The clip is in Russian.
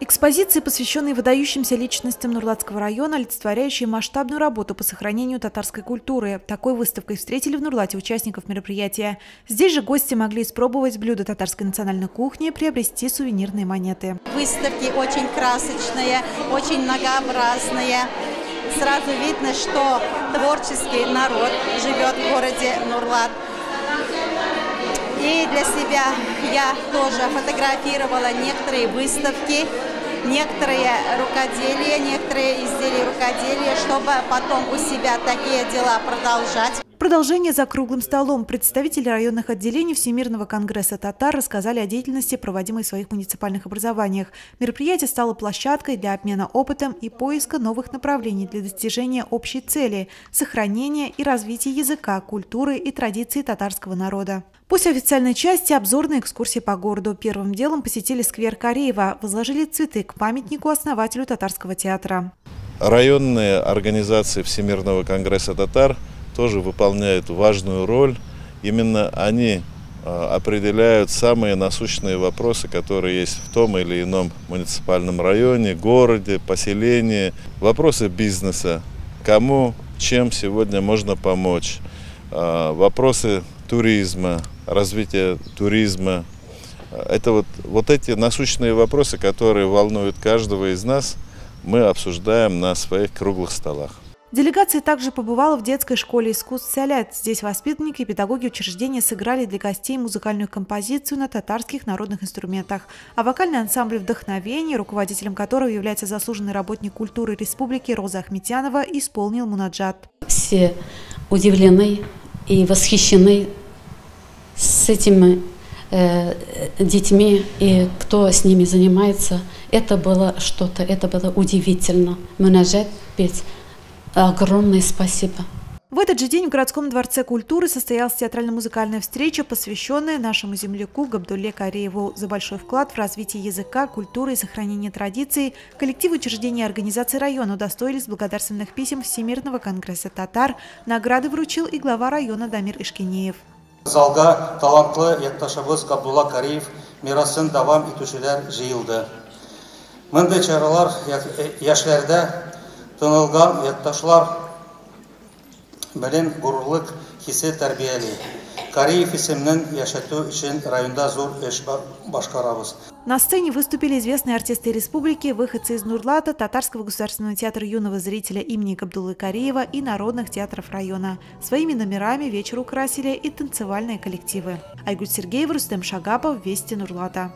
Экспозиции, посвященные выдающимся личностям Нурлатского района, олицетворяющие масштабную работу по сохранению татарской культуры. Такой выставкой встретили в Нурлате участников мероприятия. Здесь же гости могли испробовать блюда татарской национальной кухни, приобрести сувенирные монеты. Выставки очень красочные, очень многообразные. Сразу видно, что творческий народ живет в городе Нурлат. И для себя я тоже фотографировала некоторые выставки, некоторые рукоделия, некоторые изделия рукоделия, чтобы потом у себя такие дела продолжать. Продолжение за круглым столом. Представители районных отделений Всемирного конгресса татар рассказали о деятельности, проводимой в своих муниципальных образованиях. Мероприятие стало площадкой для обмена опытом и поиска новых направлений для достижения общей цели – сохранения и развития языка, культуры и традиций татарского народа. После официальной части обзорные экскурсии по городу. Первым делом посетили сквер Кореева, возложили цветы к памятнику основателю татарского театра. Районные организации Всемирного конгресса татар тоже выполняют важную роль. Именно они определяют самые насущные вопросы, которые есть в том или ином муниципальном районе, городе, поселении. Вопросы бизнеса, кому, чем сегодня можно помочь. Вопросы туризма, развития туризма. Это вот эти насущные вопросы, которые волнуют каждого из нас, мы обсуждаем на своих круглых столах. Делегация также побывала в детской школе искусств «Сялят». Здесь воспитанники и педагоги учреждения сыграли для гостей музыкальную композицию на татарских народных инструментах. А вокальный ансамбль «Вдохновение», руководителем которого является заслуженный работник культуры республики Роза Ахметьянова, исполнил мунаджат. Все удивлены и восхищены с этими детьми и кто с ними занимается. Это было что-то, это было удивительно. Мунаджат петь. Огромное спасибо. В этот же день в городском дворце культуры состоялась театрально-музыкальная встреча, посвященная нашему земляку Габдулле Карееву. За большой вклад в развитие языка, культуры и сохранение традиций коллектив учреждений и организаций района удостоились благодарственных писем Всемирного конгресса татар. Награды вручил и глава района Дамир Ишкенеев. Залга талантлы якташыбыз Габдулла Кареев мирасын давам итүчеләр җыелды. Мондый чаралар яшьләрдә тынылган якташлар белән горурлык хисе тәрбияли. Кареев исеменнән яшәтү өчен районда зур эш башкарабыз. На сцене выступили известные артисты республики, выходцы из Нурлата, Татарского государственного театра юного зрителя имени Габдуллы Кареева и народных театров района. Своими номерами вечер украсили и танцевальные коллективы. Айгуль Сергеева, Рустем Шагапов, Вести Нурлата.